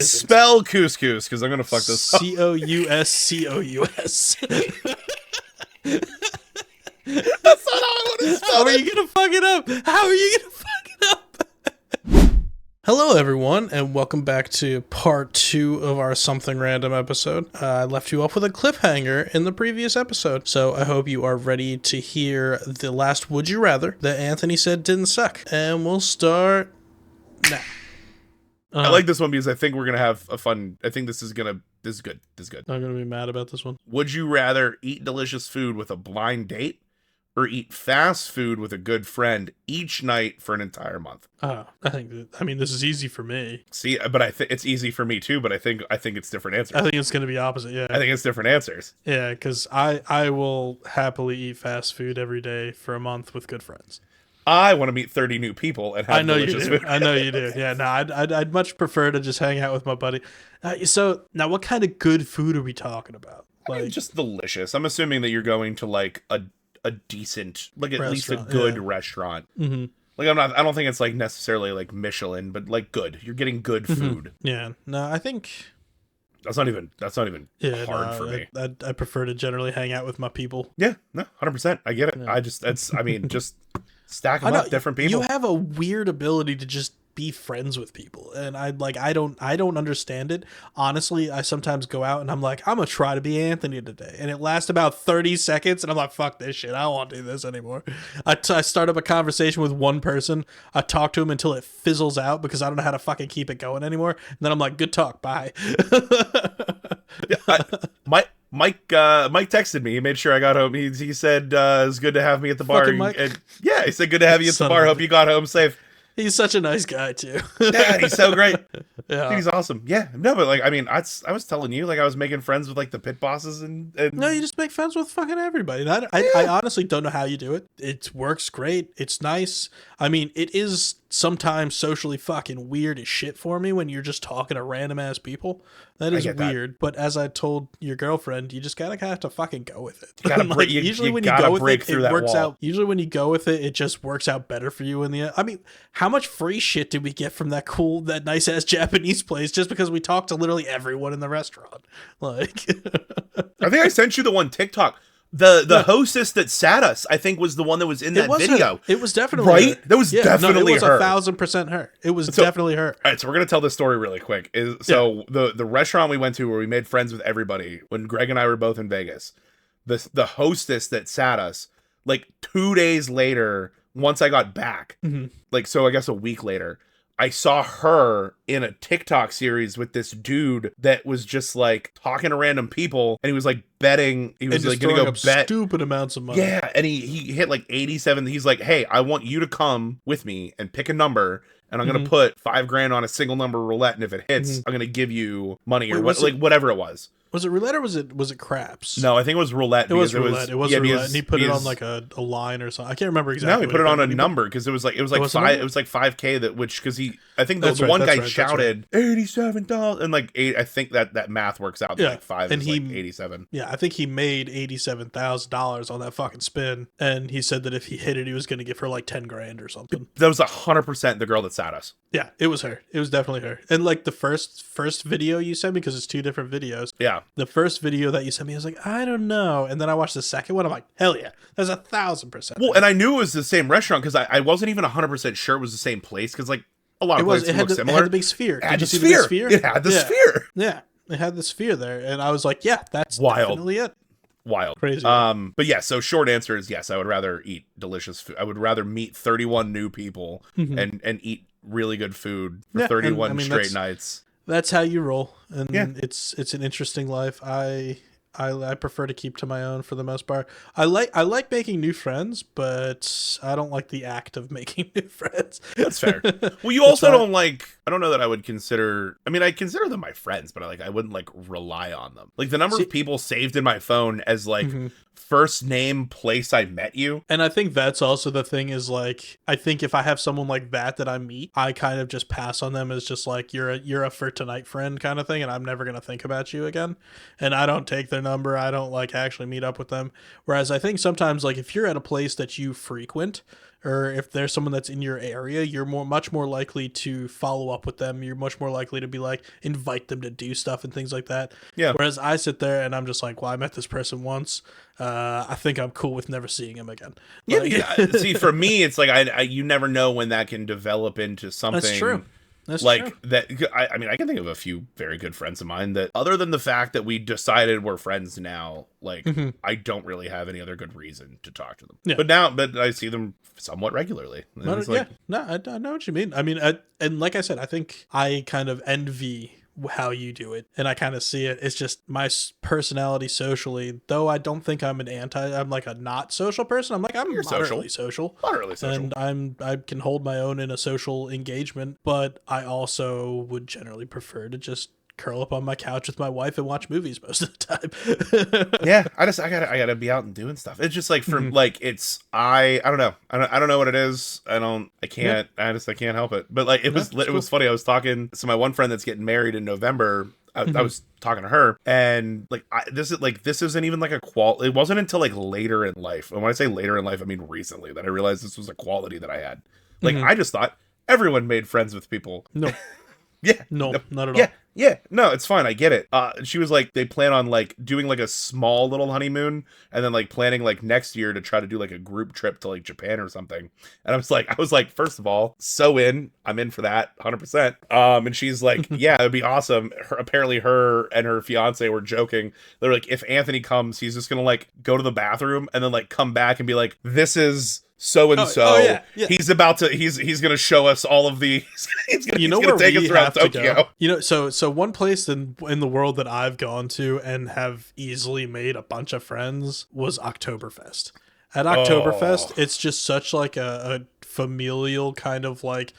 Spell couscous, because I'm gonna fuck this up. Couscous. That's not how I would have How spelled are it. you gonna fuck it up? How are you gonna fuck it up? Hello, everyone, and welcome back to part 2 of our Something Random episode. I left you off with a cliffhanger in the previous episode, so I hope you are ready to hear the last Would You Rather that Anthony said didn't suck. And we'll start now. I like this one because I think we're gonna have a fun. I think this is good. This is good. I'm gonna be mad about this one. Would you rather eat delicious food with a blind date, or eat fast food with a good friend each night for an entire month? I mean, this is easy for me. See, but I think it's easy for me too. But I think it's different answers. I think it's gonna be opposite. Yeah, I think it's different answers. yeah, because I will happily eat fast food every day for a month with good friends. I want to meet 30 new people and have I know delicious you do. food. I know you do. Yeah, no, I'd much prefer to just hang out with my buddy. So now, what kind of good food are we talking about? I mean, just delicious. I'm assuming that you're going to like a decent, like at least a Restaurant, good yeah. restaurant. Mm-hmm. Like I don't think it's like necessarily like Michelin, but like good. You're getting good food. Yeah, no, I think That's not even yeah, hard for me. I prefer to generally hang out with my people. Yeah, no, 100%. I get it. Yeah. I mean, just stack I them know up, different people. you have a weird ability to just be friends with people, and I don't understand it. Honestly, I sometimes go out and I'm like, I'm gonna try to be Anthony today, and it lasts about 30 seconds, and I'm like, fuck this shit, I don't want to do this anymore. I start up a conversation with one person, I talk to him until it fizzles out because I don't know how to fucking keep it going anymore, and then I'm like, good talk, bye. Mike texted me. He made sure I got home. He said it's good to have me at the bar. Fucking Mike. And yeah, he said good to have you at the Son bar. of a Hope you got home safe. He's such a nice guy too. Yeah, he's so great. Yeah. Dude, he's awesome. Yeah, no, but like, I mean, I was telling you, like, I was making friends with like the pit bosses and No, you just make friends with fucking everybody. And I honestly don't know how you do it. It works great. It's nice. I mean, it is sometimes socially fucking weird as shit for me when you're just talking to random ass people. That is weird. But as I told your girlfriend, you just gotta kind of have to fucking go with it. You gotta break, usually you when gotta you go with break it, through it that works wall. out. Usually when you go with it, it just works out better for you in the end. I mean, how much free shit did we get from that nice ass Japanese place just because we talked to literally everyone in the restaurant? Like, I think I sent you the one TikTok. The hostess that sat us, I think, was the one that was in that video. Her. It was definitely right. her. That was definitely it was her. 1,000% her. It was definitely her. All right, so we're gonna tell this story really quick. The restaurant we went to where we made friends with everybody when Greg and I were both in Vegas, the hostess that sat us, like 2 days later, once I got back, like, so I guess a week later, I saw her in a TikTok series with this dude that was just like talking to random people, and he was like betting. He was like going to go bet stupid amounts of money. Yeah, and he hit like 87. He's like, hey, I want you to come with me and pick a number, and I'm gonna put $5,000 on a single number roulette, and if it hits, I'm gonna give you money or whatever it was. Was it roulette or was it craps? No, I think it was roulette. It was roulette. It was roulette, because, and he put it on like a line or something. I can't remember exactly. No, he put it on a number because it was like five. It was like $5,000 that because I think the one guy shouted $87 and like I think that math works out. Yeah, like 5 and he like 87. Yeah, I think he made $87,000 on that fucking spin, and he said that if he hit it, he was going to give her like $10,000 or something. That was 100% the girl that sat us. Yeah, it was her. It was definitely her. And like the first video you sent me, because it's 2 different videos. Yeah. The first video that you sent me, I was like, I don't know. And then I watched the second one. I'm like, hell yeah, that's 1,000%. Well, and I knew it was the same restaurant because I wasn't even 100% sure it was the same place because like a lot of places look similar. It had the big sphere. It had the sphere. It had the sphere. Yeah, it had the sphere there, and I was like, yeah, that's wild. Definitely it. Wild. Crazy. But yeah, so short answer is yes, I would rather eat delicious food. I would rather meet 31 new people and eat really good food for 31 straight nights. That's how you roll. And it's an interesting life. I prefer to keep to my own for the most part. I like making new friends, but I don't like the act of making new friends. That's fair. Well, you also don't like. I don't know that I would consider. I mean, I consider them my friends, but I wouldn't like rely on them. Like the number of people saved in my phone as like first name place I met you. And I think that's also the thing is like I think if I have someone like that I meet, I kind of just pass on them as just like you're a for tonight friend kind of thing, and I'm never gonna think about you again. And I don't take their number. I don't like actually meet up with them. Whereas I think sometimes like if you're at a place that you frequent or if there's someone that's in your area, you're much more likely to follow up with them. You're much more likely to be like, invite them to do stuff and things like that. Yeah. Whereas I sit there and I'm just like, well, I met this person once. I think I'm cool with never seeing him again. Yeah, Like, yeah. See, for me, it's like I you never know when that can develop into something. That's true. That's like true. that. I mean, I can think of a few very good friends of mine that, other than the fact that we decided we're friends now, like I don't really have any other good reason to talk to them. Yeah. But I see them somewhat regularly. And But, it's like, no, I know what you mean. I mean, and like I said, I think I kind of envy how you do it, and I kind of see it. It's just my personality socially, though I don't think I'm I'm like a not social person. I'm like, I'm You're moderately social. Moderately social. And I can hold my own in a social engagement, but I also would generally prefer to just curl up on my couch with my wife and watch movies most of the time. Yeah, I gotta be out and doing stuff. It's just like, for like, it's I don't know. I don't know what it is. I can't help it. But like, it was funny. I was talking, so my one friend that's getting married in November, I was talking to her, and like, this isn't even like a it wasn't until like later in life, and when I say later in life, I mean recently, that I realized this was a quality that I had. Like, I just thought everyone made friends with people. No. Yeah. No, not at all. all. Yeah. No, it's fine. I get it. She was like, they plan on like doing like a small little honeymoon, and then like planning like next year to try to do like a group trip to like Japan or something. And I was like, first of all, I'm in for that 100%. And she's like, yeah, it'd be awesome. Apparently her and her fiance were joking. They're like, if Anthony comes, he's just going to like go to the bathroom and then like come back and be like, this is so and so. Yeah. He's about to. He's gonna show us all of these. He's gonna take us around Tokyo. So one place in the world that I've gone to and have easily made a bunch of friends was Oktoberfest. At Oktoberfest, it's just such like a familial kind of like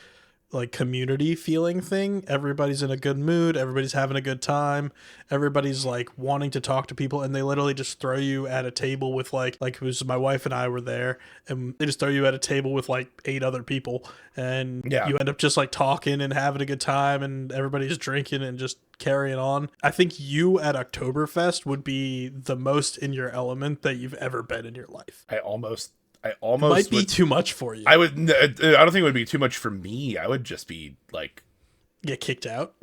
community feeling thing. Everybody's in a good mood, everybody's having a good time, everybody's like wanting to talk to people, and they literally just throw you at a table with like it was my wife and I were there, and they just throw you at a table with like 8 other people, and you end up just like talking and having a good time, and everybody's drinking and just carrying on. I think you at Oktoberfest would be the most in your element that you've ever been in your life. I almost might be too much for you. I don't think it would be too much for me. I would just be like, get kicked out.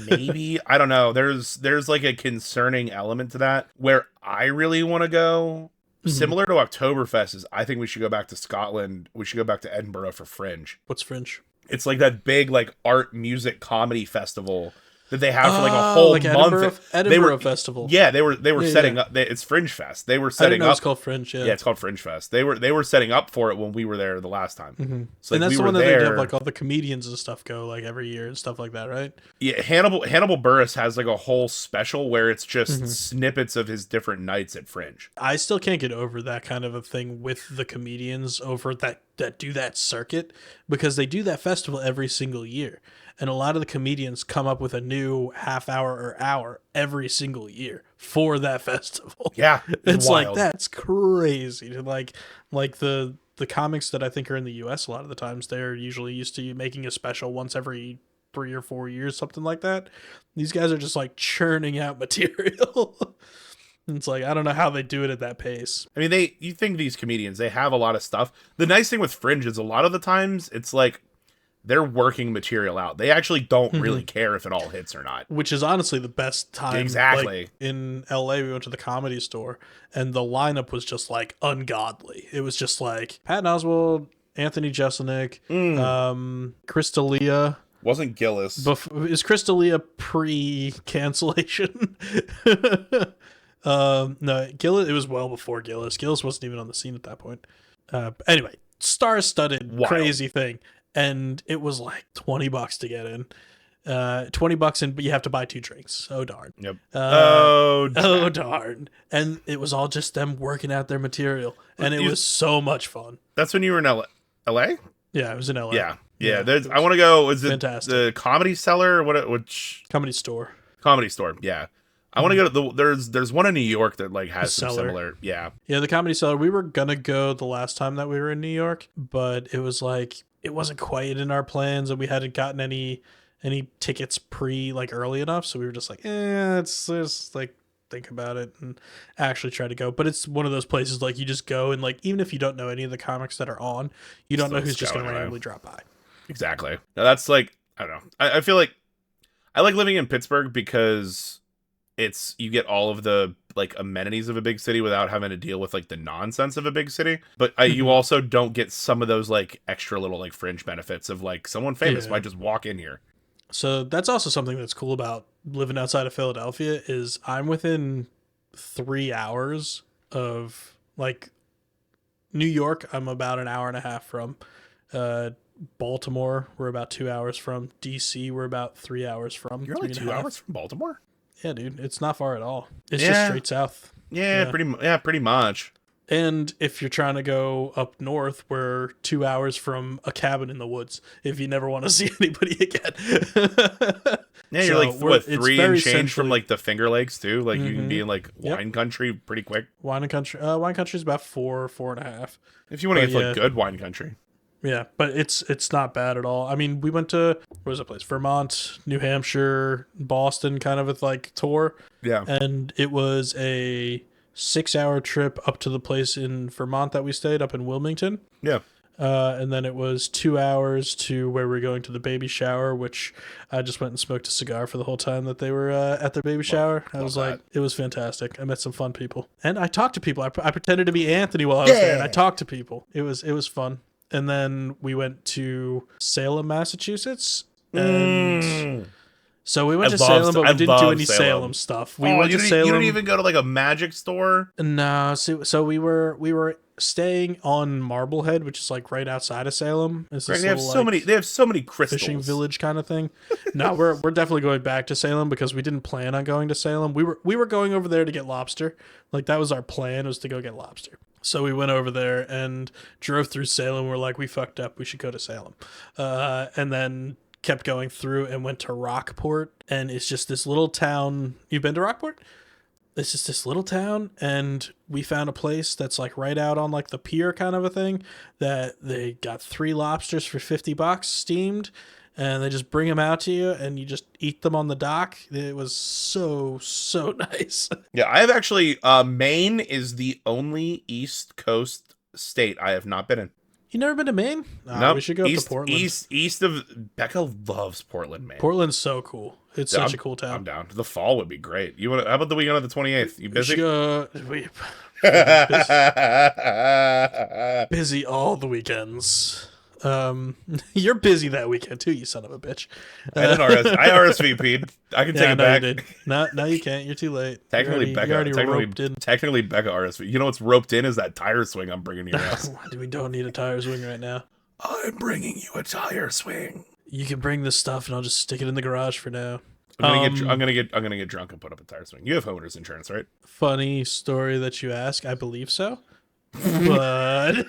Maybe, I don't know. There's like a concerning element to that where I really want to go. Similar to Oktoberfest, is I think we should go back to Scotland. We should go back to Edinburgh for Fringe. What's Fringe? It's like that big like art, music, comedy festival that they have for like a whole month. Edinburgh Festival. Yeah, they were setting up. It's Fringe Fest. They were setting up. It's called Fringe. Yeah, it's called Fringe Fest. They were setting up for it when we were there the last time. So and that's the one that they have like all the comedians and stuff go like every year and stuff like that, right? Yeah, Hannibal Buress has like a whole special where it's just snippets of his different nights at Fringe. I still can't get over that kind of a thing with the comedians over that do that circuit, because they do that festival every single year. And a lot of the comedians come up with a new half hour or hour every single year for that festival. Yeah. It's wild. Like, that's crazy. Like the comics that I think are in the US, a lot of the times they're usually used to making a special once every 3 or 4 years, something like that. These guys are just like churning out material. It's like, I don't know how they do it at that pace. I mean, you think these comedians, they have a lot of stuff. The nice thing with Fringe is a lot of the times it's like they're working material out. They actually don't really care if it all hits or not. Which is honestly the best time. Exactly. Like, in LA, we went to the Comedy Store, and the lineup was just like ungodly. It was just like Patton Oswalt, Anthony Jeselnik, Chris D'Elia. Wasn't Gillis. Is Chris D'Elia pre-cancellation? No, Gillis. It was well before Gillis. Gillis wasn't even on the scene at that point. Anyway, star-studded, crazy thing. And it was like $20 to get in. $20 in, but you have to buy 2 drinks. Oh darn. Yep. Oh darn. And it was all just them working out their material, and it was so much fun. That's when you were in LA? Yeah, it was in LA. Yeah. I want to go. Is it fantastic. The Comedy Cellar? Which Comedy Store? Comedy Store. Yeah. I want to go to there's one in New York that like has some similar. Yeah. Yeah, the Comedy Cellar. We were gonna go the last time that we were in New York, but it was like it wasn't quite in our plans, and we hadn't gotten any tickets early enough, so we were just like, it's like think about it and actually try to go. But it's one of those places like you just go and like even if you don't know any of the comics that are on, you don't know who's just going to randomly drop by. Exactly. Now that's like, I don't know. I feel like I like living in Pittsburgh because you get all of the like amenities of a big city without having to deal with like the nonsense of a big city. But you also don't get some of those like extra little like fringe benefits of like someone famous might just walk in here. So that's also something that's cool about living outside of Philadelphia is I'm within 3 hours of like New York. I'm about an hour and a half from Baltimore. We're about 2 hours from DC. We're about 3 hours from. You're only 2 hours from Baltimore? Yeah, dude, it's not far at all. It's just straight south. Yeah, pretty much. And if you're trying to go up north, we're 2 hours from a cabin in the woods. If you never want to see anybody again. Yeah, you're like what 3 and change from like the Finger Lakes too. Like you can be in like wine country pretty quick. Wine country is about 4.5. If you want to get to like good wine country. Yeah, but it's not bad at all. I mean, we went to what was that place? Vermont, New Hampshire, Boston, kind of with like tour. Yeah, and it was a 6-hour trip up to the place in Vermont that we stayed up in Wilmington. Yeah. And then it was 2 hours to where we're going to the baby shower, which I just went and smoked a cigar for the whole time that they were at their baby shower. I was like, it was fantastic. I met some fun people, and I talked to people. I pretended to be Anthony while I was there, and I talked to people. It was fun. And then we went to Salem, Massachusetts, and so we went to Salem, but we didn't do any Salem stuff. We went to Salem. You didn't even go to like a magic store? No, so we were staying on Marblehead, which is like right outside of Salem. It's right, they have so many crystals. Fishing village kind of thing. No, we're definitely going back to Salem because we didn't plan on going to Salem. We were going over there to get lobster. Like that was our plan, was to go get lobster. So we went over there and drove through Salem. We're like, we fucked up. We should go to Salem. And then kept going through and went to Rockport. And it's just this little town. You've been to Rockport? It's just this little town. And we found a place that's like right out on like the pier kind of a thing that they got 3 lobsters for $50 steamed. And they just bring them out to you, and you just eat them on the dock. It was so nice. Yeah, I have actually. Maine is the only East Coast state I have not been in. You never been to Maine? No, we should go up to Portland. East of Becca loves Portland, Maine. Portland's so cool. It's such a cool town. I'm down. The fall would be great. You want? How about the weekend of the 28th? You busy? Busy all the weekends. You're busy that weekend too, you son of a bitch. I RSVP'd. I can take it back. You did. No, you can't. You're too late. Technically, Becca RSV. You know what's roped in is that tire swing I'm bringing your ass. We don't need a tire swing right now. I'm bringing you a tire swing. You can bring this stuff, and I'll just stick it in the garage for now. I'm gonna get drunk and put up a tire swing. You have homeowners insurance, right? Funny story that you ask. I believe so, but.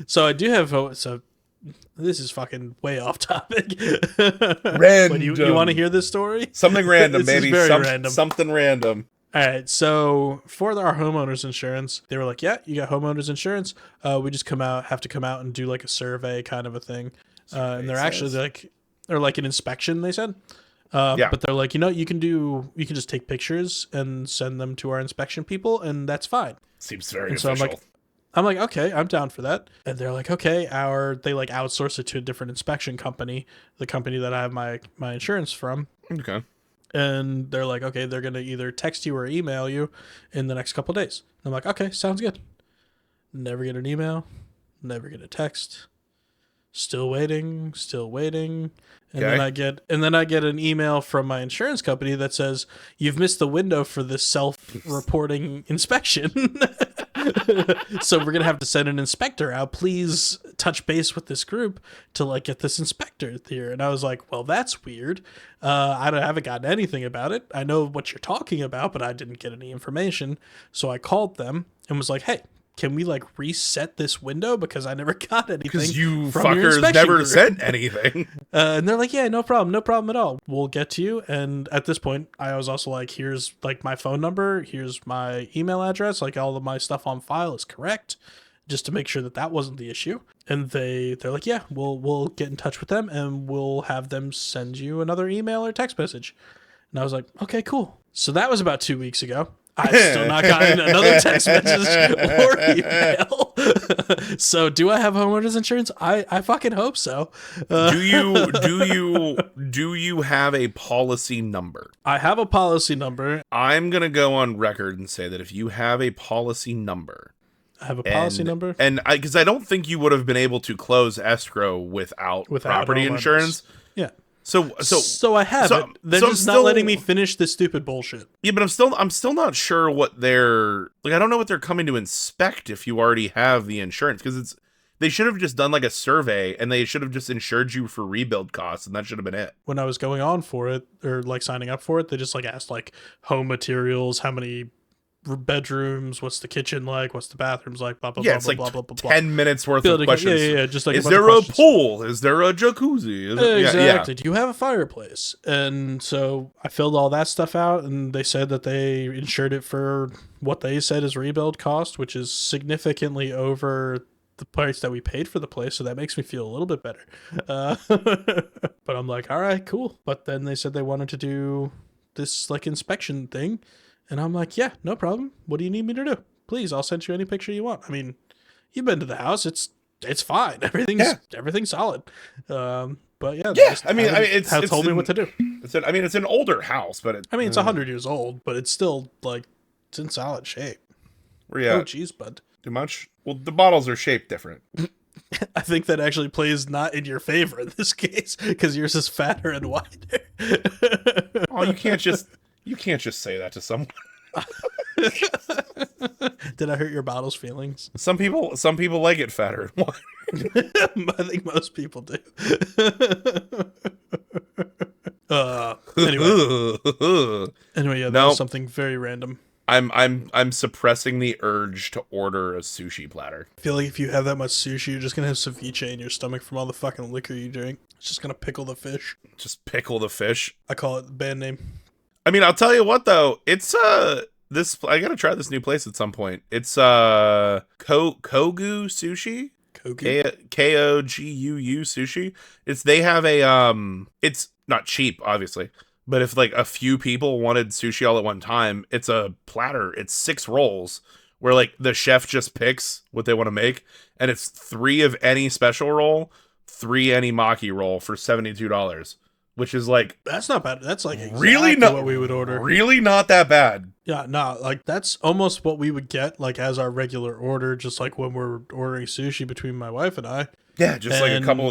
So I do have. So this is fucking way off topic. Random. You want to hear this story? Something random, maybe. Random. Something random. All right. So for our homeowners insurance, they were like, "Yeah, you got homeowners insurance. We just have to come out and do like a survey kind of a thing." And they're actually like an inspection. They said. But they're like, you can just take pictures and send them to our inspection people, and that's fine. Seems very official. So I'm like, okay, I'm down for that. And they're like, okay, they like outsource it to a different inspection company, the company that I have my insurance from. Okay. And they're like, okay, they're gonna either text you or email you in the next couple of days. I'm like, okay, sounds good. Never get an email, never get a text. Still waiting. And then I get an email from my insurance company that says, "You've missed the window for this self-reporting inspection." So we're going to have to send an inspector out. Please touch base with this group to like get this inspector here. And I was like, well, that's weird. I haven't gotten anything about it. I know what you're talking about, but I didn't get any information. So I called them and was like, hey, can we like reset this window because I never got anything? Because you fuckers never sent anything. And they're like, yeah, no problem at all. We'll get to you. And at this point, I was also like, here's like my phone number, here's my email address, like all of my stuff on file is correct, just to make sure that wasn't the issue. And they're like, yeah, we'll get in touch with them and we'll have them send you another email or text message. And I was like, okay, cool. So that was about 2 weeks ago. I've still not gotten another text message or email. So do I have homeowners insurance? I fucking hope so. Do you have a policy number? I have a policy number. I'm gonna go on record and say that if you have a policy number, I have a policy number, and because I don't think you would have been able to close escrow without property insurance. Yeah. So I have it. They're just not letting me finish this stupid bullshit. Yeah, but I'm still not sure what they're like. I don't know what they're coming to inspect if you already have the insurance, because they should have just done like a survey and they should have just insured you for rebuild costs, and that should have been it. When I was going on for it, or like signing up for it, they just like asked like home materials, how many bedrooms, what's the kitchen like, what's the bathrooms like, blah blah yeah, blah it's blah, like blah, blah, blah, 10 minutes worth of questions. Yeah, just like is there a pool? Is there a jacuzzi? Exactly. Do you have a fireplace? And so I filled all that stuff out, and they said that they insured it for what they said is rebuild cost, which is significantly over the price that we paid for the place, so that makes me feel a little bit better. But I'm like, all right, cool. But then they said they wanted to do this like inspection thing. And I'm like, yeah, no problem. What do you need me to do? Please, I'll send you any picture you want. I mean, you've been to the house. It's fine. Everything's solid. But yeah, it's told me what to do. It's an older house, but it's 100 years old, but it's still like it's in solid shape. Where you at? Oh, geez, bud. Too much? Well, the bottles are shaped different. I think that actually plays not in your favor in this case because yours is fatter and wider. Oh, you can't just say that to someone. Did I hurt your bottle's feelings? Some people like it fatter and wider. I think most people do. Anyway, yeah, that was something very random. I'm suppressing the urge to order a sushi platter. I feel like if you have that much sushi, you're just gonna have ceviche in your stomach from all the fucking liquor you drink. It's just gonna pickle the fish. Just pickle the fish. I call it the band name. I mean, I'll tell you what though, it's this I gotta try this new place at some point. It's Kogu Sushi. Kogu Sushi. They have a it's not cheap, obviously. But if like a few people wanted sushi all at one time, it's a platter. It's 6 rolls where like the chef just picks what they want to make, and it's 3 of any special roll, 3 any maki roll for $72, which is like that's not bad. That's like exactly really not what we would order. Really not that bad. Yeah, no, like that's almost what we would get like as our regular order, just like when we're ordering sushi between my wife and I. Yeah, just like a couple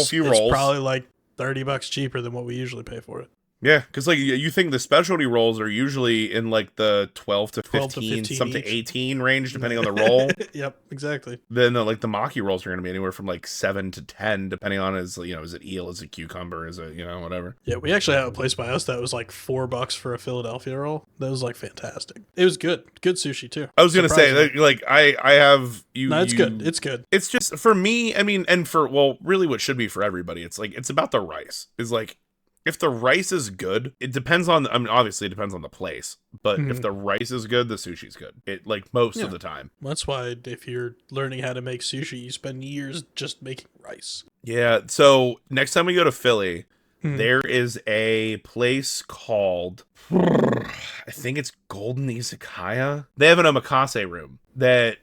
few rolls. It's probably like $30 cheaper than what we usually pay for it. Yeah, because like you think the specialty rolls are usually in like the 12 to 15 some to 18 range, depending on the roll. Yep, exactly. Then like the maki rolls are going to be anywhere from like 7 to 10, depending on is it eel, is it cucumber, is it whatever. Yeah, we actually have a place by us that was like $4 for a Philadelphia roll. That was like fantastic. It was good sushi too. I was going to say like I have you. No, it's good. It's good. It's just for me. I mean, and for really what should be for everybody. It's like it's about the rice. Is like. If the rice is good, it depends on, obviously it depends on the place, but if the rice is good, the sushi's good. It like most of the time. That's why if you're learning how to make sushi, you spend years just making rice. Yeah. So next time we go to Philly, there is a place called, I think it's Golden Izakaya. They have an omakase room that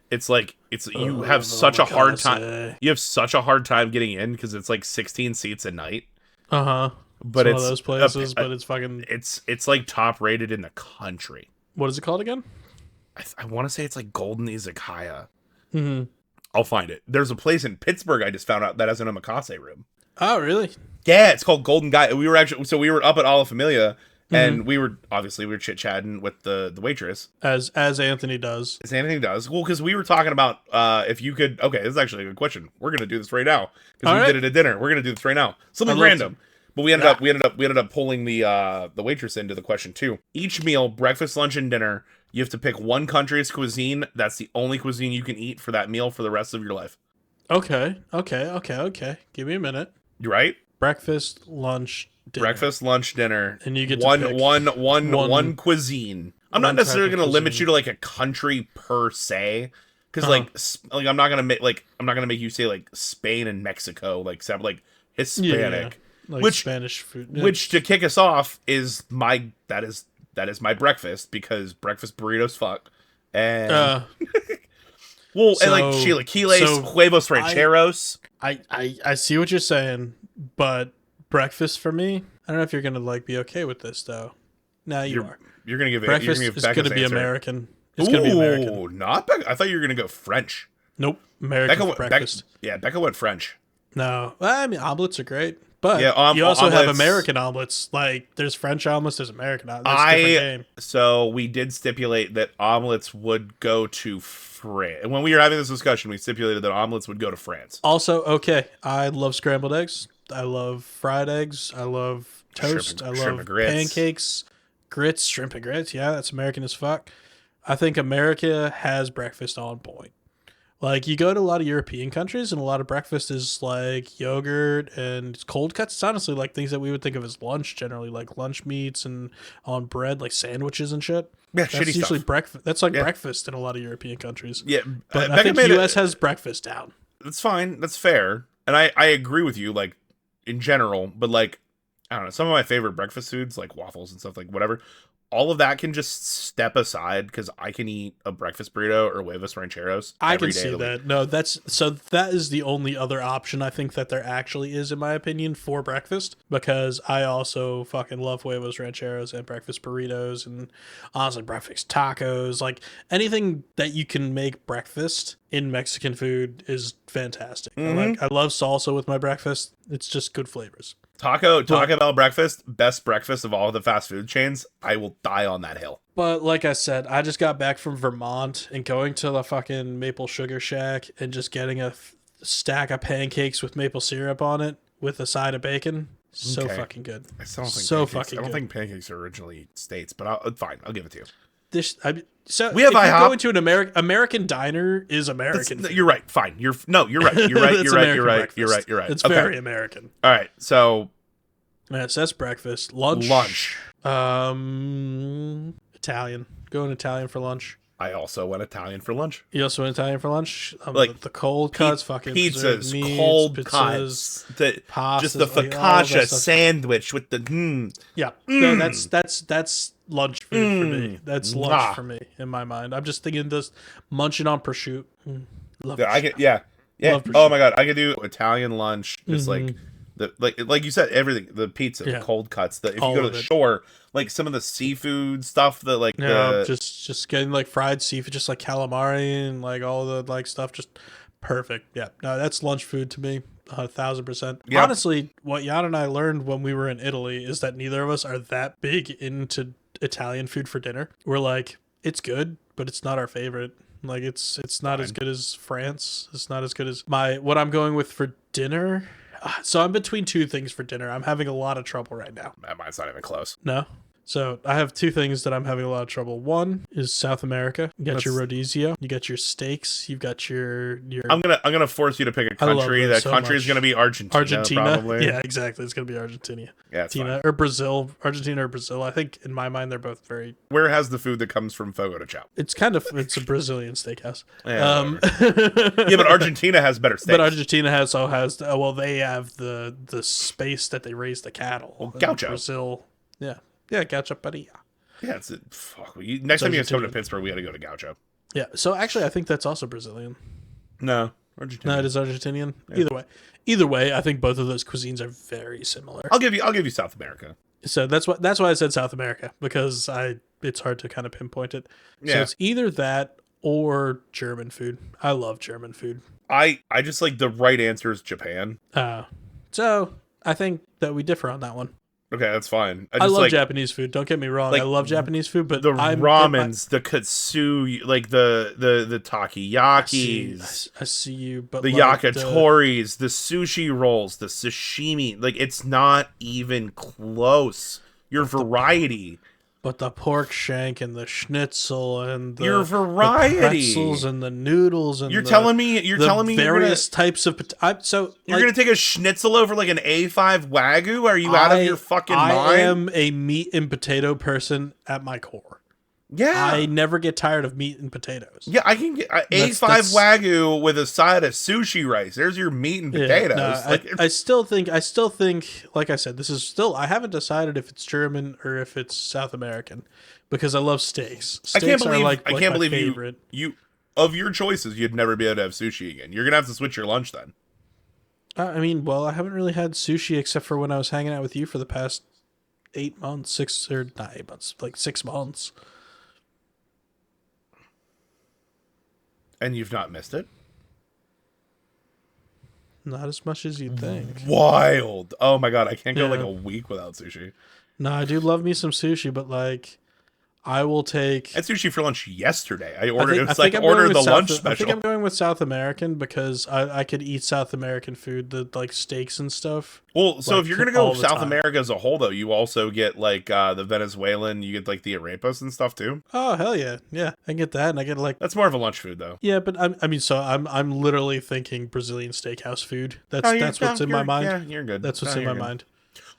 you have such a hard time. You have such a hard time getting in because it's like 16 seats a night. Uh-huh. But it's one of those places, but it's fucking... It's like top rated in the country. What is it called again? I want to say it's like Golden Izakaya. Mm-hmm. I'll find it. There's a place in Pittsburgh I just found out that has an omakase room. Oh, really? Yeah, it's called Golden Guy. We were up at Alla Familia, and we were chit-chatting with the waitress. As Anthony does. As Anthony does. Well, because we were talking about if you could... Okay, this is actually a good question. We're going to do this right now. Because we did it at dinner. We're going to do this right now. Something random. But we ended up pulling the waitress into the question too. Each meal, breakfast, lunch, and dinner, you have to pick one country's cuisine. That's the only cuisine you can eat for that meal for the rest of your life. Okay. Give me a minute. You right? Breakfast, lunch, dinner. Breakfast, lunch, dinner. And you get to pick one cuisine. I'm not necessarily going to limit you to like a country per se. Because I'm not gonna make you say like Spain and Mexico, like Hispanic. like which Spanish food. Yeah. which to kick us off is that is my breakfast, because breakfast burritos fuck. And well, and like chilaquiles, huevos rancheros. I see what you're saying, but breakfast for me, I don't know if you're gonna like be okay with this though. No, you are. You're gonna give breakfast you're gonna give is Becca's gonna be answer. American. It's gonna be American. Not Becca. I thought you were gonna go French. Nope, American for breakfast. Becca went French. No, well, I mean omelets are great, but yeah, you also have omelets. American omelets. Like there's French omelets, there's American omelets. That's a different game. So we did stipulate that omelets would go to France. And when we were having this discussion, we stipulated that omelets would go to France. Also, okay, I love scrambled eggs. I love fried eggs. I love toast. I love pancakes, grits, shrimp and grits. Yeah, that's American as fuck. I think America has breakfast on point. Like, you go to a lot of European countries, and a lot of breakfast is like yogurt and cold cuts. It's honestly like things that we would think of as lunch generally, like lunch meats and on bread, like sandwiches and shit. Yeah, that's shitty usually stuff. breakfast. That's like breakfast in a lot of European countries. Yeah, but I think the U.S. has breakfast down. That's fine. That's fair. And I agree with you, like, in general. But, like, I don't know, some of my favorite breakfast foods, like waffles and stuff, like whatever, all of that can just step aside, because I can eat a breakfast burrito or huevos rancheros. I can see that. No, that is the only other option I think that there actually is, in my opinion, for breakfast, because I also fucking love huevos rancheros and breakfast burritos and honestly breakfast tacos. Like anything that you can make breakfast in Mexican food is fantastic. I love salsa with my breakfast. It's just good flavors. Taco Bell breakfast, best breakfast of all the fast food chains. I will die on that hill. But like I said, I just got back from Vermont, and going to the fucking Maple Sugar Shack and just getting a stack of pancakes with maple syrup on it with a side of bacon. So fucking good. I still don't think so pancakes, fucking I don't good. think pancakes are originally States, but fine. I'll give it to you. So we have if you IHOP. go into an American diner is American. You're right. Fine. You're right. You're right. You're right. You're right. It's very American. All right. So yes, that's breakfast. Lunch. Italian. Going Italian for lunch. I also went Italian for lunch. You also went Italian for lunch? Like the cold cuts, fucking pizzas, meats, cold pizzas, cuts, pastas, just the focaccia sandwich with the Yeah, no, that's lunch food for me. That's lunch for me in my mind. I'm just thinking this munching on prosciutto. Love prosciutto. Yeah. Oh my god, I could do Italian lunch, just like like you said, everything, the pizza, the cold cuts, if you go to the shore, like some of the seafood stuff that like just getting like fried seafood, just like calamari and like all the like stuff, just perfect. Yeah, no, that's lunch food to me. 1,000%. Yep. Honestly, what Jan and I learned when we were in Italy is that neither of us are that big into Italian food for dinner. We're like, it's good, but it's not our favorite. Like it's not as good as France. It's not as good as what I'm going with for dinner. So I'm between two things for dinner. I'm having a lot of trouble right now. Mine's not even close. No. So I have two things that I'm having a lot of trouble. One is South America. You got your rodizio. You got your steaks. You've got your. I'm gonna force you to pick a country. That country is gonna be Argentina. Probably. Yeah, exactly. It's gonna be Argentina. Yeah, Argentina or Brazil. Argentina or Brazil. I think in my mind they're both very. Where has the food that comes from Fogo de Chao? It's a Brazilian steakhouse. Yeah, yeah, but Argentina has better steaks. But Argentina has they have the space that they raise the cattle. Well, gaucho. Brazil. Yeah. Yeah, Gaucho Paria. Yeah, next time you guys come to Pittsburgh, we got to go to Gaucho. Yeah, so actually, I think that's also Brazilian. No, Argentinian. No, it is Argentinian. Yeah. Either way, I think both of those cuisines are very similar. I'll give you South America. So that's why I said South America, because it's hard to kind of pinpoint it. Yeah. So it's either that or German food. I love German food. I just like the right answer is Japan. So I think that we differ on that one. Okay, that's fine. I love Japanese food. Don't get me wrong. I love Japanese food, but the ramens, the katsu, like the takiyakis. I see you, but the yakitoris, the sushi rolls, the sashimi. Like, it's not even close. Your variety. But the pork shank and the schnitzel and your variety, the pretzels and the noodles and you're telling me various types of you're gonna take a schnitzel over like an A5 Wagyu? Are you out of your fucking mind? I am a meat and potato person at my core. Yeah. I never get tired of meat and potatoes. Yeah, I can get A5 Wagyu with a side of sushi rice. There's your meat and potatoes. No, I still think, like I said, this is still, I haven't decided if it's German or if it's South American, because I love steaks. Steaks are like I can't my believe favorite. you of your choices, you'd never be able to have sushi again. You're gonna have to switch your lunch then. I mean, well, I haven't really had sushi except for when I was hanging out with you for the past 8 months, not 8 months, like 6 months. And you've not missed it? Not as much as you'd think. Wild. Oh my god, I can't go like a week without sushi. No, I do love me some sushi, but like, I will take. I had sushi for lunch yesterday. I ordered. I think I'm ordered the going with lunch South, special. I think I'm going with South American because I could eat South American food, the like steaks and stuff. Well, so like, if you're gonna go South America as a whole, though, you also get like the Venezuelan. You get like the arepas and stuff too. Oh hell yeah, yeah! I get that, and I get like that's more of a lunch food though. Yeah, but I'm literally thinking Brazilian steakhouse food. That's what's in my mind. Yeah, you're good. That's what's in my mind.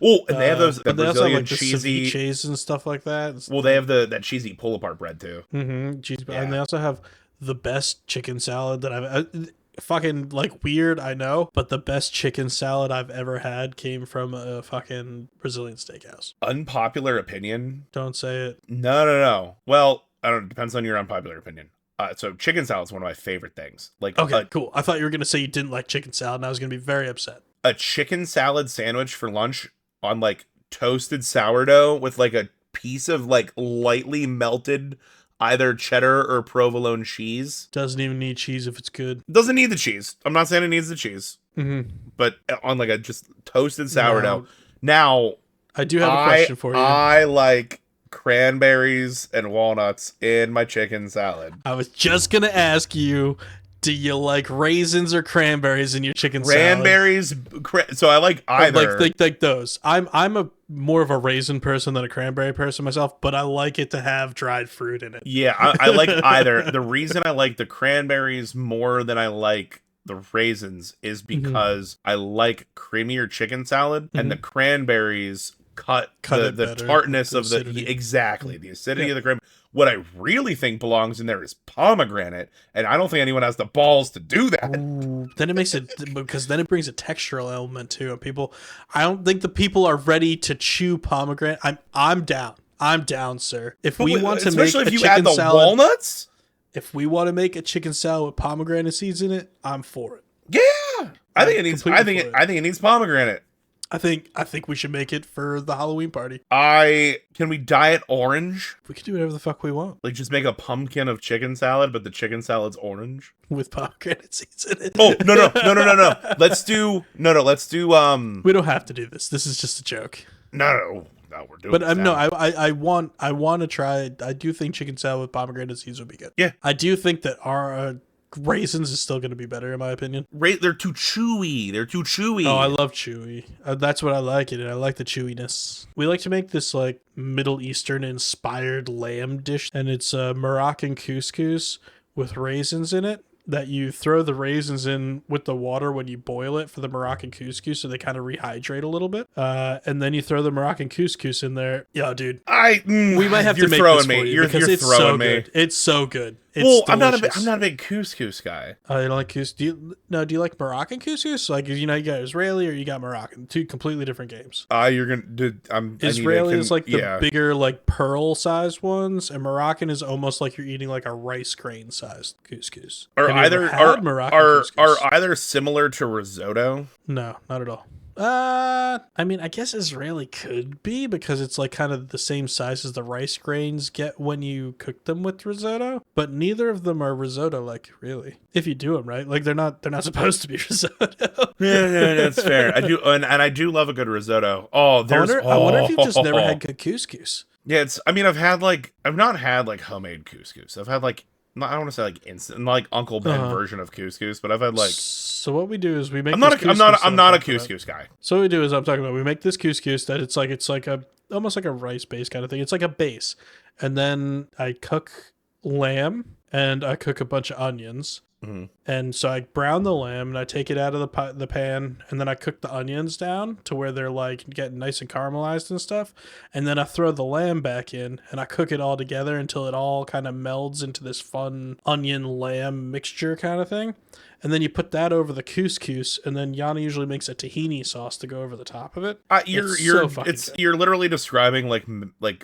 Oh, and they have those but they Brazilian also have, like, cheesy ceviches and stuff like that. Well, they have that cheesy pull apart bread too. Mm-hmm. And they also have the best chicken salad that I've fucking like weird, I know, but the best chicken salad I've ever had came from a fucking Brazilian steakhouse. Unpopular opinion? Don't say it. No. Well, I don't know. Depends on your unpopular opinion. So chicken salad is one of my favorite things. Like, okay, cool. I thought you were gonna say you didn't like chicken salad, and I was gonna be very upset. A chicken salad sandwich for lunch on like toasted sourdough with like a piece of like lightly melted either cheddar or provolone cheese. Doesn't even need cheese if it's good. Doesn't need the cheese. I'm not saying it needs the cheese. But on like a just toasted sourdough. Now, I do have a question for you. I like cranberries and walnuts in my chicken salad. I was just gonna ask you, do you like raisins or cranberries in your chicken cranberries, salad? So I like either. Like those. I'm a more of a raisin person than a cranberry person myself, but I like it to have dried fruit in it. Yeah, I like either. The reason I like the cranberries more than I like the raisins is because I like creamier chicken salad, and the cranberries cut the tartness of the exactly the acidity of the cranberry. What I really think belongs in there is pomegranate, and I don't think anyone has the balls to do that. Ooh, then it makes it, because then it brings a textural element too, and I don't think the people are ready to chew pomegranate. I'm down, sir. If we want to make a chicken salad, walnuts. If we want to make a chicken salad with pomegranate seeds in it, I'm for it. Yeah, I think it needs pomegranate. I think we should make it for the Halloween party. Can we dye it orange? We can do whatever the fuck we want. Like just make a pumpkin of chicken salad, but the chicken salad's orange with pomegranate seeds in it. Oh no. Let's do. We don't have to do this. This is just a joke. No, we're doing. But no, I want to try. I do think chicken salad with pomegranate seeds would be good. Yeah, I do think that our raisins is still going to be better, in my opinion. They're too chewy. Oh, I love chewy. That's what I like it. I like the chewiness. We like to make this like Middle Eastern inspired lamb dish, and it's Moroccan couscous with raisins in it. That you throw the raisins in with the water when you boil it for the Moroccan couscous, so they kind of rehydrate a little bit. And then you throw the Moroccan couscous in there. Yo, dude, we might have to make this for you because it's so good. It's so good. Well, I'm not a big couscous guy. Oh, you don't like couscous? Do you like Moroccan couscous? Like, you got Israeli or you got Moroccan? Two completely different games. Israeli is like the bigger, like pearl sized ones, and Moroccan is almost like you're eating like a rice grain sized couscous. Are either similar to risotto? No, not at all. I mean, I guess Israeli could be because it's like kind of the same size as the rice grains get when you cook them with risotto, but neither of them are risotto like, really. If you do them right, like they're not supposed to be risotto. Yeah, that's fair. I do, and I do love a good risotto. I wonder if you've just never had good couscous. Yeah, I've not had like homemade couscous. I've had like, I don't want to say like instant, like Uncle Ben version of couscous, but I've had like. So what we do is we make. I'm not a couscous guy. So what we do is I'm talking about. We make this couscous that it's like a almost like a rice base kind of thing. It's like a base, and then I cook lamb and I cook a bunch of onions, Mhm. And so I brown the lamb and I take it out of the pan, and then I cook the onions down to where they're like getting nice and caramelized and stuff. And then I throw the lamb back in and I cook it all together until it all kind of melds into this fun onion lamb mixture kind of thing. And then you put that over the couscous, and then Yana usually makes a tahini sauce to go over the top of it. You're literally describing like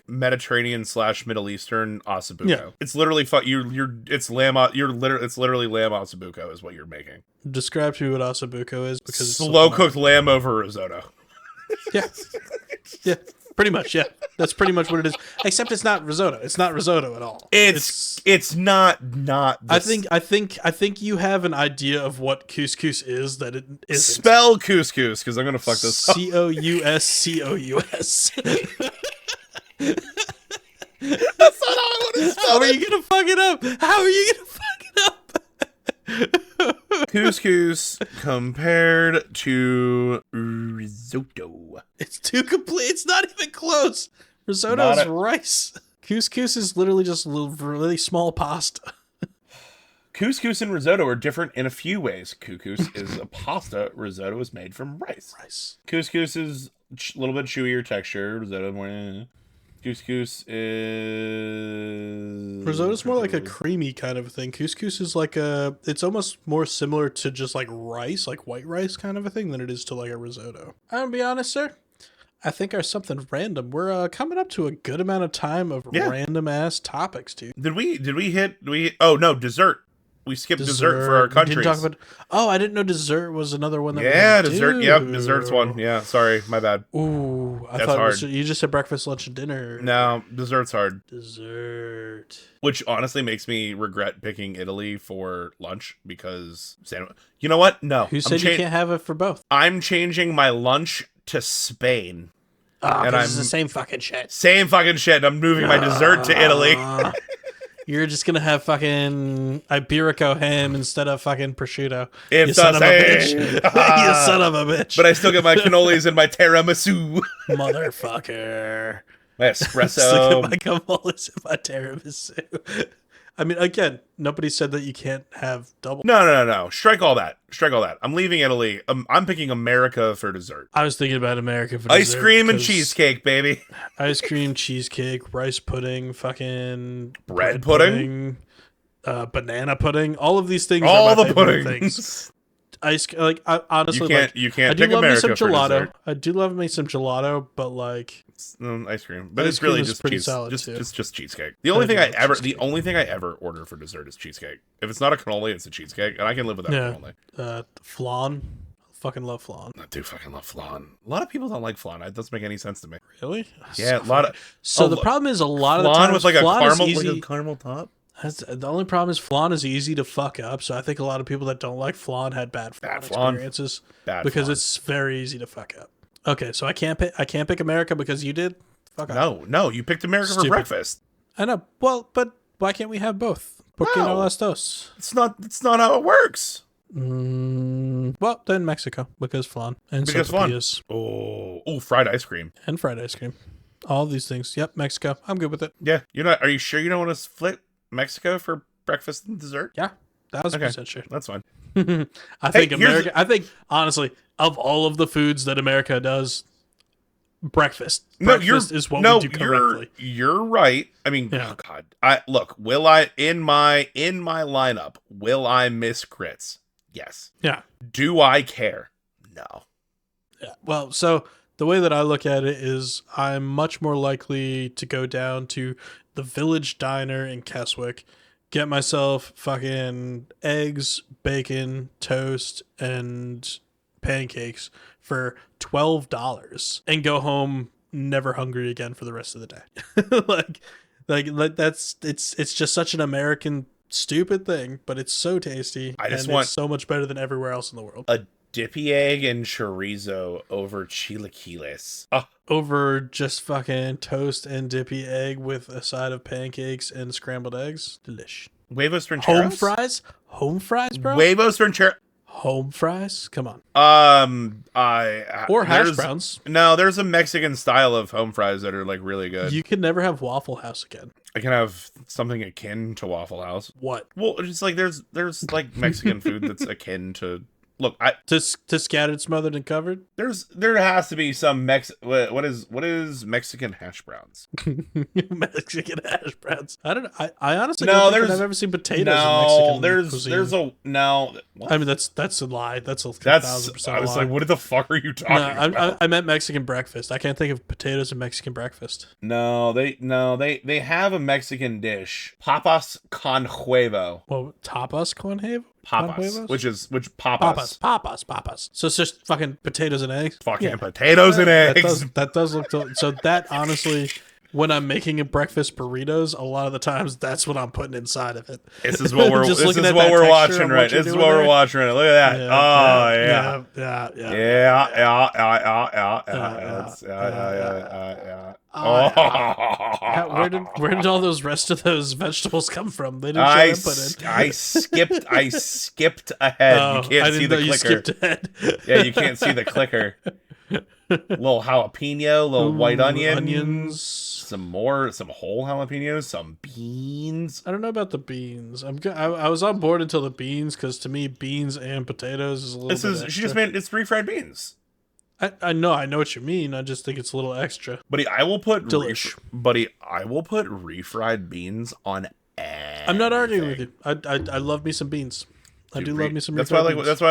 Mediterranean / Middle Eastern ossobuco. Yeah. It's literally it's literally lamb ossobuco is what you're making. Describe to me what ossobuco is, because it's slow cooked lamb over risotto. Yeah. Yeah. Pretty much, yeah. That's pretty much what it is. Except it's not risotto. It's not risotto at all. It's not. I think you have an idea of what couscous is that it isn't. Spell couscous, because I'm gonna fuck this up. Couscous. That's not how I want to spell How are you gonna fuck it up? How are you gonna fuck it up? Couscous compared to risotto. It's too complete. It's not even close. Risotto's rice. Couscous is literally just a little really small pasta. Couscous and risotto are different in a few ways. Couscous is a pasta. Risotto is made from rice. Couscous is a little bit chewier texture. Risotto more. Couscous is... Risotto's more like a creamy kind of a thing. Couscous is like it's almost more similar to just like rice, like white rice kind of a thing, than it is to like a risotto. I'm gonna be honest, sir. I think our something random. We're coming up to a good amount of time of random ass topics, dude. Did we hit? Oh no, dessert. We skipped dessert for our countries. Didn't talk about, I didn't know dessert was another one that dessert. do. Yep, dessert's one. Yeah, sorry, my bad. Ooh, That's hard. You just said breakfast, lunch, and dinner. No, dessert's hard. Dessert. Which honestly makes me regret picking Italy for lunch because... You know what? No. Who said you can't have it for both? I'm changing my lunch to Spain. And it's the same fucking shit. Same fucking shit. I'm moving my dessert to Italy. You're just gonna have fucking Iberico ham instead of fucking prosciutto. You son of a bitch. You son of a bitch. But I still get my cannolis and my tiramisu. Motherfucker. My espresso. Still get my cannolis and my tiramisu. I mean, again, nobody said that you can't have double. No. Strike all that. I'm leaving Italy. I'm picking America for dessert. I was thinking about America for dessert. Ice cream and cheesecake, baby. Ice cream, cheesecake, rice pudding, fucking bread pudding, banana pudding. All of these things. All are my the favorite puddings. Things. Honestly, you can't I do pick love America me some for gelato. dessert. I do love me some gelato, but like ice cream. But ice it's really cream is just pretty cheese, solid just cheesecake. The only thing I ever order for dessert is cheesecake. If it's not a cannoli, it's a cheesecake, and I can live without a cannoli. Flan. I fucking love flan. I do fucking love flan. A lot of people don't like flan. It doesn't make any sense to me. Really? Yeah, a lot of. So the problem is a lot of the flan times with like a caramel top. The only problem is flan is easy to fuck up, so I think a lot of people that don't like flan had bad flan experiences because it's very easy to fuck up. Okay, so I can't pick America because you did. Fuck up. No, you picked America for breakfast. I know. Well, but why can't we have both? ¿Por qué no las dos? It's not how it works. Well, then Mexico because flan and sopapillas. Oh, fried ice cream and fried ice cream. All these things. Yep, Mexico. I'm good with it. Yeah, are you sure you don't want to split Mexico for breakfast and dessert? Yeah, 1,000% sure. That's fine. I think honestly, of all of the foods that America does, breakfast is what we do correctly. You're right. I mean, oh God. Will I in my lineup, will I miss grits? Yes. Yeah. Do I care? No. Yeah. Well, so the way that I look at it is I'm much more likely to go down to the Village Diner in Keswick, get myself fucking eggs, bacon, toast, and pancakes for $12 and go home never hungry again for the rest of the day. like that's it's just such an American stupid thing, but it's so tasty. It's so much better than everywhere else in the world. A dippy egg and chorizo over chilaquiles. Over just fucking toast and dippy egg with a side of pancakes and scrambled eggs. Delish. Huevos rancheros? Home fries, bro? Huevos rancheros. Home fries? Come on. Or hash there's browns. no, there's a Mexican style of home fries that are like really good. You can never have Waffle House again. I can have something akin to Waffle House. What? Well, it's like there's like Mexican food that's akin to. Look, To scattered, smothered, and covered? there has to be some what is Mexican hash browns? Mexican hash browns. I don't know. I honestly No, don't think there's I've ever seen potatoes in no, Mexican cuisine. there's a no. What? I mean, that's a lie. That's a That's 1,000% I was lie. like, what the fuck are you talking about? I meant Mexican breakfast. I can't think of potatoes in Mexican breakfast. No, they have a Mexican dish, papas con huevo. Well, tapas con huevo? Papas, Con papas. So it's just fucking potatoes and eggs. Fucking potatoes and eggs. That does look so. That honestly, when I'm making a breakfast burritos, a lot of the times that's what I'm putting inside of it. This is what we're Just this looking is at what that we're texture watching and right. what you're This is doing what we're there. watching right. Look at that. Where did all those rest of those vegetables come from? They didn't show input in. I skipped ahead. Oh, You can't I see didn't the know you clicker. skipped ahead. Yeah, you can't see the clicker. Little jalapeno, little white onions. some whole jalapenos, some beans. I don't know about the beans. I was on board until the beans, because to me, beans and potatoes is a little. She just made it's refried beans. I know what you mean. I just think it's a little extra. Buddy, I will put Delish. refried beans on everything. I'm not arguing with you. I love me some beans. I do love me some. That's why I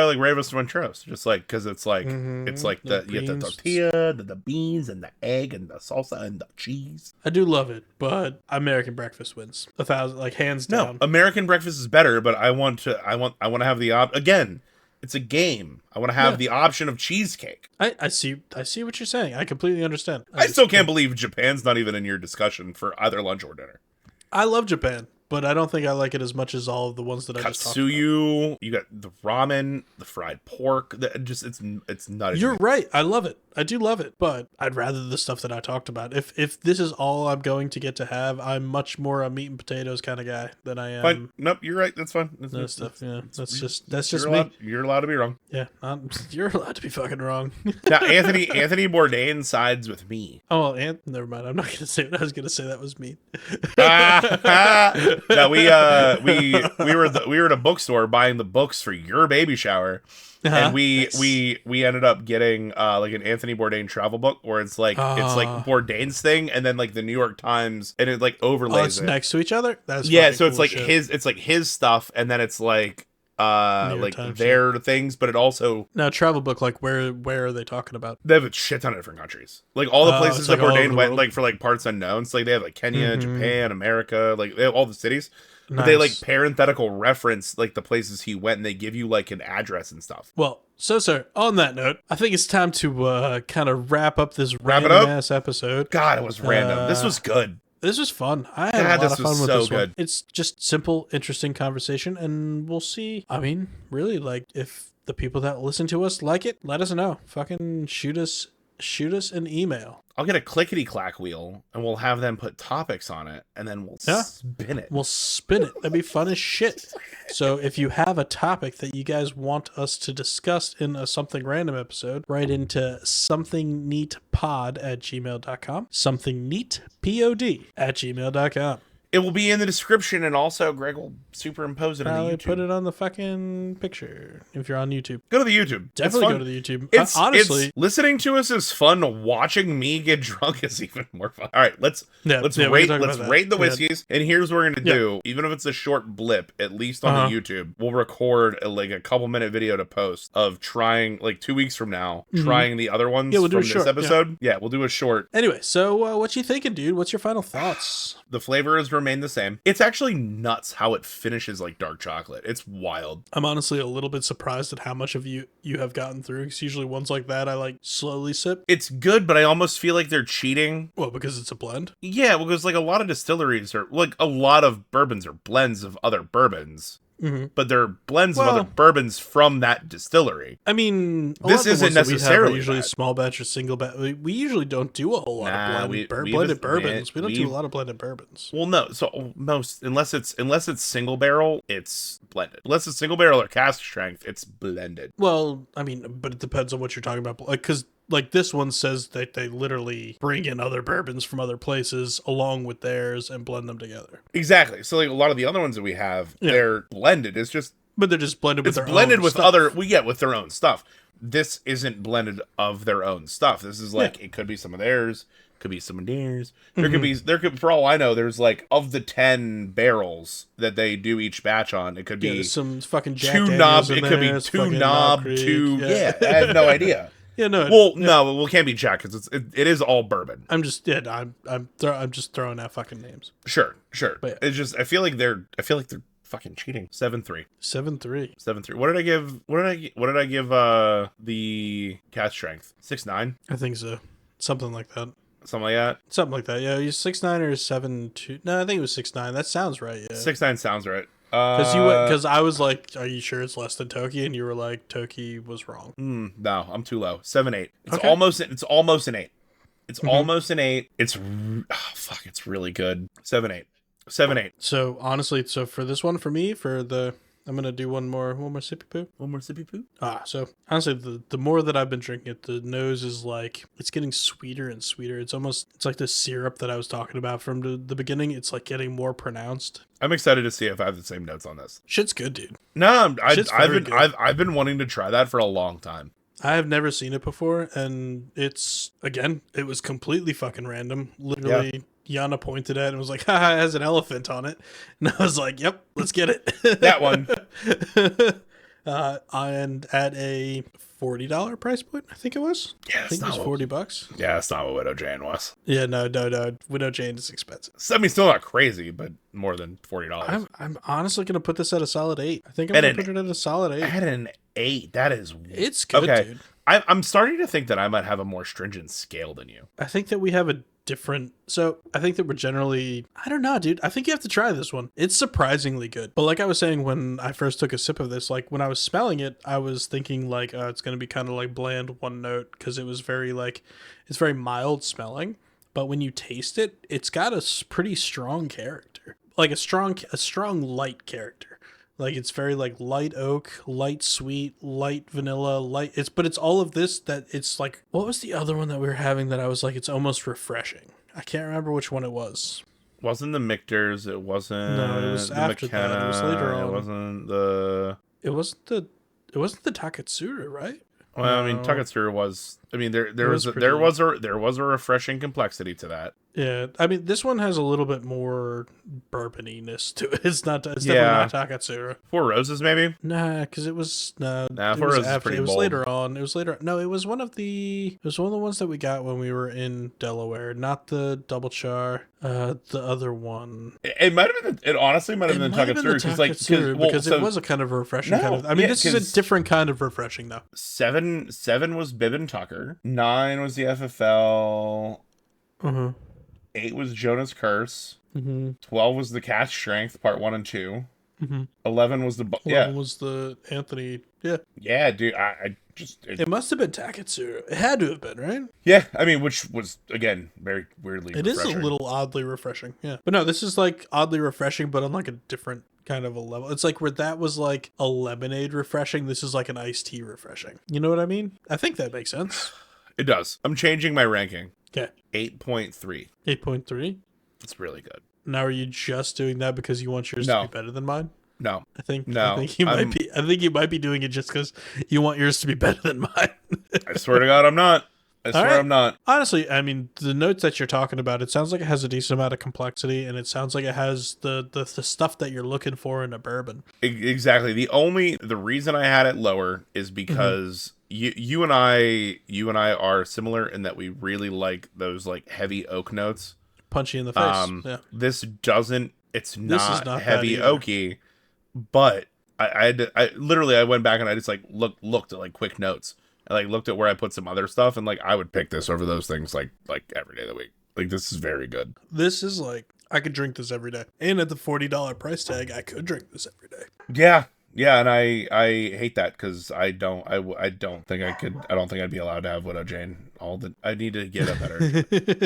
like Reyes Rancheros, just like because it's like the you have the tortilla, the beans, and the egg, and the salsa, and the cheese. I do love it, but American breakfast wins 1,000, like hands down. No, American breakfast is better, but I want to have the again. It's a game. I want to have the option of cheesecake. I see what you're saying. I completely understand. I still can't believe Japan's not even in your discussion for either lunch or dinner. I love Japan, but I don't think I like it as much as all of the ones that I just talked about. Katsuyu, you got the ramen, the fried pork. It's not. You're right. I love it. I do love it, but I'd rather the stuff that I talked about. If this is all I'm going to get to have, I'm much more a meat and potatoes kind of guy than I am. Fine. Nope, you're right. That's fine. That's stuff. Yeah, that's just you're me. You're allowed to be wrong. Yeah, you're allowed to be fucking wrong. Now, Anthony Bourdain sides with me. Oh, well, never mind. I'm not gonna say what I was gonna say. That was me. No, we were at a bookstore buying the books for your baby shower. And we ended up getting like an Anthony Bourdain travel book where it's like Bourdain's thing and then like the New York Times and it like overlays it's next to each other. That's so cool it's like his stuff and then it's like like Times, their things, but it also now travel book, like where are they talking about? they have a shit ton of different countries, like all the places that like all over Bourdain the went world. like for like parts unknown. So like they have like Kenya, Japan, America, like they have all the cities. But Nice. they like parenthetical reference like the places he went and they give you like an address and stuff. Well, so sir, on that note, I think it's time to kind of wrap up this Wrap it random up? ass episode. God, it was random. This was good. This was fun. I had a lot of fun with this one. It's just simple, interesting conversation, and we'll see. I mean, really, like, if the people that listen to us like it, let us know. Fucking shoot us an email. I'll get a clickety clack wheel and we'll have them put topics on it and then we'll spin it. We'll spin it. That'd be fun as shit. So if you have a topic that you guys want us to discuss in a something random episode, write into somethingneatpod@gmail.com. somethingneatpod@gmail.com. It will be in the description and also Greg will superimpose it on the YouTube. Put it on the fucking picture if you're on YouTube. Go to the YouTube. Definitely go to the YouTube. Honestly, listening to us is fun. Watching me get drunk is even more fun. All right, let's rate the whiskeys. And here's what we're gonna do. Even if it's a short blip, at least on the YouTube, we'll record a couple minute video to post of trying like 2 weeks from now, trying the other ones we'll from do a this short, episode. Yeah, we'll do a short. Anyway, so what you thinking, dude? What's your final thoughts? The flavor has remained the same. It's actually nuts how it finishes like dark chocolate. It's wild. I'm honestly a little bit surprised at how much of you have gotten through, because usually ones like that I like slowly sip. It's good, but I almost feel like they're cheating. Well, because it's a blend? Yeah, because like a lot of distilleries are like a lot of bourbons are blends of other bourbons. but they're blends of Well, other bourbons from that distillery. I mean, a This lot of the isn't ones that we have necessarily are usually that. small batch or single batch. We usually don't do a whole lot of blended bourbons. We don't do a lot of blended bourbons. Well, no. So most unless it's single barrel, it's blended. Unless it's single barrel or cask strength, it's blended. Well, I mean, but it depends on what you're talking about. Like, because like this one says that they literally bring in other bourbons from other places along with theirs and blend them together. Exactly. So like a lot of the other ones that we have, they're blended. It's just but they're just blended with their blended own with stuff. other with their own stuff. This isn't blended of their own stuff. This is like it could be some of theirs, could be some of theirs. There could for all I know, there's like of the 10 barrels that they do each batch on, it could be some fucking Jack two Daniels knob. It in could there, be it's two fucking knob, Knob Creek, two. Yeah, I have no idea. No, it can't be Jack because it is all bourbon. I'm just I'm just throwing out fucking names. Sure. But yeah. It's just I feel like they're fucking cheating. 7-3. 7-3. 7-3. What did I give? What did I give? The cat strength 6-9. I think so. Something like that. Something like that. Something like that. Yeah, you 6-9 or 7-2. No, I think it was 6-9. That sounds right. Yeah. 6-9 sounds right. Because I was like, "Are you sure it's less than Toki?" And you were like, "Toki was wrong." No, I'm too low. 7-8. It's Okay. almost an 8. It's almost an 8. It's it's really good. 7-8. 7-8. So honestly, for this one, for me, I'm gonna do one more sippy poo. One more sippy poo. So honestly, the more that I've been drinking it, the nose is like it's getting sweeter and sweeter. It's like the syrup that I was talking about from the beginning. It's like getting more pronounced. I'm excited to see if I have the same notes on this. Shit's good, dude. No, Shit's very good. I've been wanting to try that for a long time. I have never seen it before, and it was completely fucking random. Literally, Yana pointed at it and was like, haha, it has an elephant on it. And I was like, yep, let's get it. That one. And at a $40 price point, I think it was. Yeah, I think it was $40. Yeah, that's not what Widow Jane was. Yeah, no. Widow Jane is expensive. I mean, still not crazy, but more than $40. I'm honestly going to put this at a solid 8. I think I'm going to put it at a solid 8. At an 8, that is... It's good, dude. I'm starting to think that I might have a more stringent scale than you. I think that we have a different... So, I think that we're generally... I don't know, dude. I think you have to try this one. It's surprisingly good. But like I was saying when I first took a sip of this, like when I was smelling it, I was thinking like, it's going to be kind of like bland one note because it was very like... It's very mild smelling. But when you taste it, it's got a pretty strong character. Like a strong light character. Like it's very like light oak, light sweet, light vanilla, but it's all of this that it's like, what was the other one that we were having that I was like, it's almost refreshing. I can't remember which one it was. Wasn't the Michter's, it wasn't... No, it was after McKenna, that. It was later on. It wasn't the... It wasn't the Takatsura, right? Well, I mean, Takatsura was... I mean, there was a refreshing complexity to that. Yeah, I mean, this one has a little bit more bourboniness to it. It's definitely not Takatsura. Four Roses, maybe? Nah, because it was Four Roses is pretty It was bold. later on. No, it was one of the ones that we got when we were in Delaware. Not the double char. The other one. It might have been. It honestly might have been Takatsura because it was a kind of a refreshing kind of. I mean, this is a different kind of refreshing though. 7 was Bibb and Tucker. 9 was the FFL. 8 was Jonah's Curse. 12 was the Cat's Strength, Part 1 and 2. 11 was the... 11 was the Anthony... Yeah. Yeah, dude, I just... It must have been Takatsura. It had to have been, right? Yeah, I mean, which was, again, very weirdly refreshing. It is a little oddly refreshing, yeah. But no, this is, like, oddly refreshing, but on, like, a different kind of a level. It's like where that was, like, a lemonade refreshing, this is, like, an iced tea refreshing. You know what I mean? I think that makes sense. It does. I'm changing my ranking. Okay. 8.3. 8.3? It's really good. Now, are you just doing that because you want yours to be better than mine? No. I think you might be doing it just because you want yours to be better than mine. I swear to God, I'm not. I'm not. Honestly, I mean, the notes that you're talking about, it sounds like it has a decent amount of complexity, and it sounds like it has the stuff that you're looking for in a bourbon. Exactly. The reason I had it lower is because you and I are similar in that we really like those like heavy oak notes. Punchy in the face. Yeah. This doesn't. It's not heavy oaky, but I literally went back and I just like looked at like quick notes. I like looked at where I put some other stuff and like I would pick this over those things like every day of the week. Like this is very good. This is like I could drink this every day. And at the $40 price tag, I could drink this every day. Yeah, and I hate that because I don't think I'd be allowed to have Widow Jane. I need to get a better.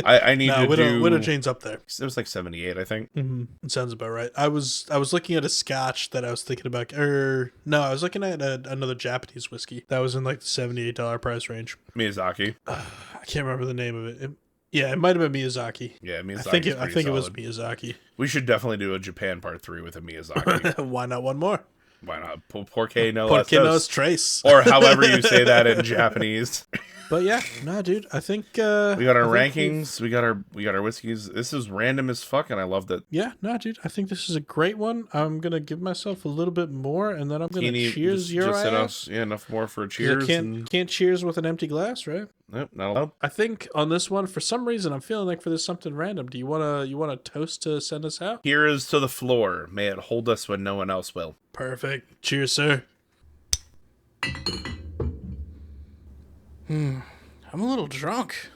I need to do Widow Jane's up there. It was like 78, I think. Mm-hmm. It sounds about right. I was looking at a Scotch that I was thinking about. I was looking at another Japanese whiskey that was in like the $78 price range. Miyazaki. I can't remember the name of it. It might have been Miyazaki. Yeah, Miyazaki. I think it was Miyazaki. We should definitely do a Japan part 3 with a Miyazaki. Why not one more? Why not? Porque no tres. Or however you say that in Japanese. But yeah, nah, dude. I think we got our rankings. We got our whiskeys. This is random as fuck, and I loved it. Yeah, nah, dude. I think this is a great one. I'm gonna give myself a little bit more, and then I'm gonna cheers your ass. Enough more for a cheers. Can't cheers with an empty glass, right? Nope, not allowed. I think on this one, for some reason, I'm feeling like for this something random. Do you wanna toast to send us out? Here is to the floor. May it hold us when no one else will. Perfect. Cheers, sir. I'm a little drunk.